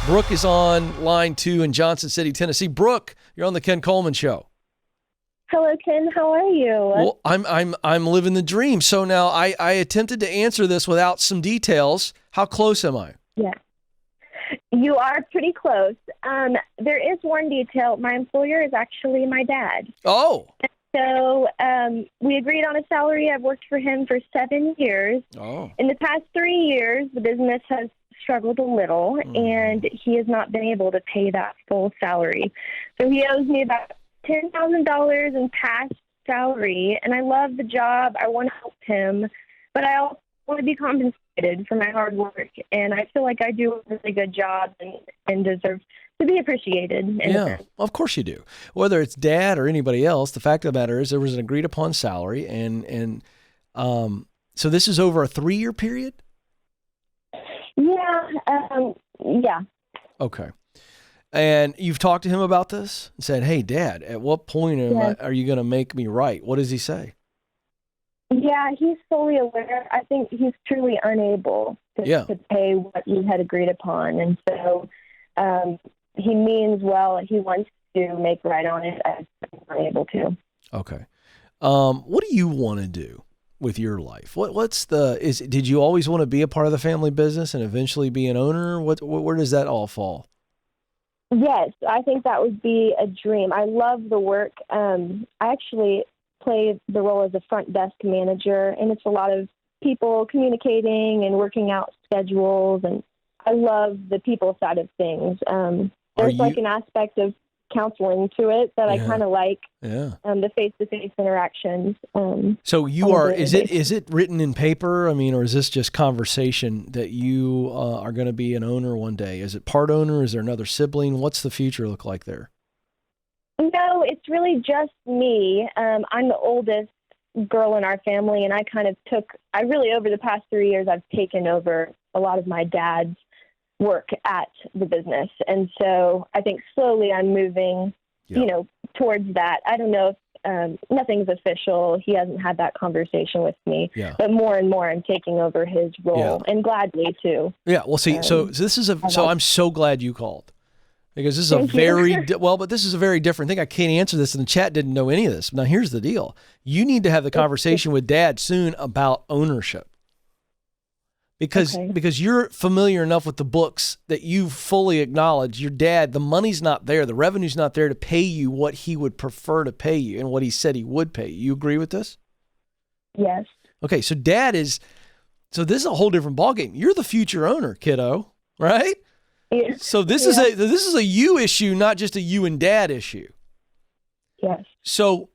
Brooke is on line 2 in Johnson City, Tennessee. Brooke, you're on the Ken Coleman Show. Hello, Ken. How are you? Well, I'm living the dream. So now I attempted to answer this without some details. How close am I? Yeah. You are pretty close. There is one detail. My employer is actually my dad. Oh. So we agreed on a salary. I've worked for him for 7 years. Oh. In the past 3 years, the business has struggled a little, and he has not been able to pay that full salary. So he owes me about $10,000 in past salary, and I love the job. I want to help him, but I also want to be compensated for my hard work, and I feel like I do a really good job and deserve to be appreciated. Yeah, of course you do. Whether it's dad or anybody else, the fact of the matter is there was an agreed upon salary, and so this is over a 3-year period? Yeah. Okay. And you've talked to him about this and said, hey, Dad, at what point are you going to make me right? What does he say? Yeah, he's fully aware. I think he's truly unable to pay what we had agreed upon. And so he means well. He wants to make right on it. I'm unable to. Okay. What do you want to do with your life? Did you always want to be a part of the family business and eventually be an owner? Where does that all fall? Yes, I think that would be a dream. I love the work. I actually play the role as a front desk manager, and it's a lot of people communicating and working out schedules, and I love the people side of things. There's like an aspect of counseling to it that I kind of like, the face-to-face interactions. So you are, is it written in paper? I mean, or is this just conversation that you are going to be an owner one day? Is it part owner? Is there another sibling? What's the future look like there? No, it's really just me. I'm the oldest girl in our family, and over the past 3 years, I've taken over a lot of my dad's work at the business. And so I think slowly I'm moving, towards that. I don't know if nothing's official. He hasn't had that conversation with me, but more and more I'm taking over his role and gladly too. Yeah. Well, see, so I'm so glad you called because this is this is a very different thing. I can't answer this and the chat didn't know any of this. Now here's the deal. You need to have the conversation with Dad soon about ownership. Because you're familiar enough with the books that you fully acknowledge your dad, the money's not there, the revenue's not there to pay you what he would prefer to pay you and what he said he would pay you. You agree with this? Yes. Okay, so this is a whole different ballgame. You're the future owner, kiddo, right? Yeah. So this is a you issue, not just a you and dad issue. Yes. So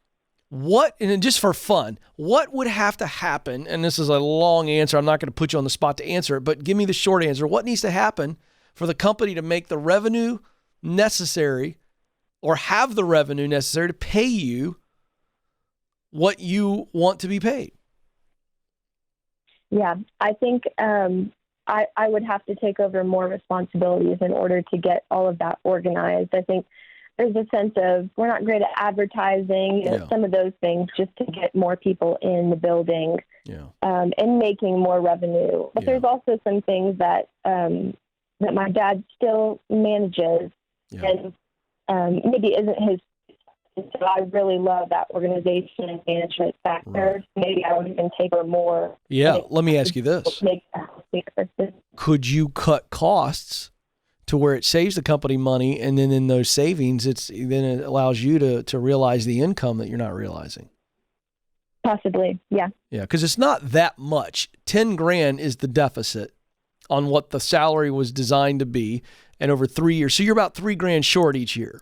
and just for fun, what would have to happen, and this is a long answer, I'm not going to put you on the spot to answer it, but give me the short answer. What needs to happen for the company to make the revenue necessary or have the revenue necessary to pay you what you want to be paid? Yeah, I think I would have to take over more responsibilities in order to get all of that organized. I think there's a sense of we're not great at advertising, some of those things just to get more people in the building and making more revenue. But there's also some things that my dad still manages and maybe isn't his. So I really love that organization and management factor. Right. Maybe I would even take her more. Yeah, let me ask you this. Could you cut costs to where it saves the company money, and then in those savings, it allows you to realize the income that you're not realizing? Possibly, yeah. Yeah, because it's not that much. $10,000 is the deficit on what the salary was designed to be, and over 3 years, so you're about $3,000 short each year.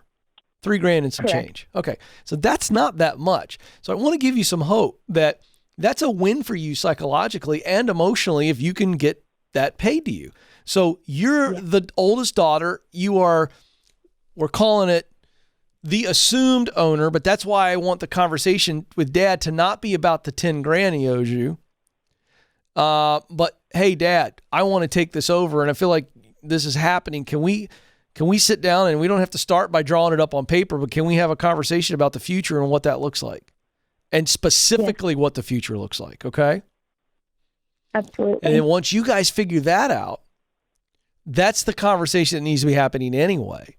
$3,000 and some change. Okay, so that's not that much. So I want to give you some hope that that's a win for you psychologically and emotionally if you can get that paid to you. So you're the oldest daughter. We're calling it the assumed owner, but that's why I want the conversation with Dad to not be about the $10,000 he owes you. But hey, Dad, I want to take this over, and I feel like this is happening. Can we sit down, and we don't have to start by drawing it up on paper, but can we have a conversation about the future and what that looks like, and specifically what the future looks like? Okay. Absolutely. And then once you guys figure that out, That's the conversation that needs to be happening anyway.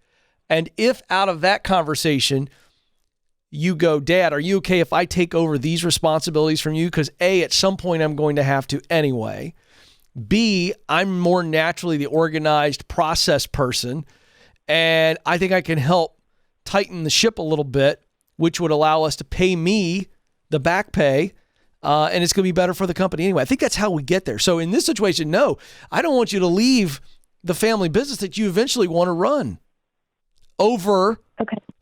And if out of that conversation, you go, Dad, are you okay if I take over these responsibilities from you? Because A, at some point I'm going to have to anyway. B, I'm more naturally the organized process person. And I think I can help tighten the ship a little bit, which would allow us to pay me the back pay. And it's going to be better for the company anyway. I think that's how we get there. So in this situation, no, I don't want you to leave the family business that you eventually want to run over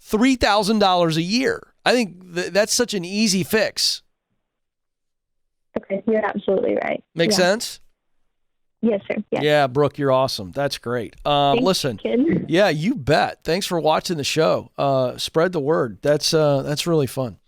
$3,000 a year. I think that's such an easy fix. Okay, you're absolutely right. Make sense? Yes, sir. Yes. Yeah, Brooke, you're awesome. That's great. Listen, yeah, you bet. Thanks for watching the show. Spread the word. That's really fun.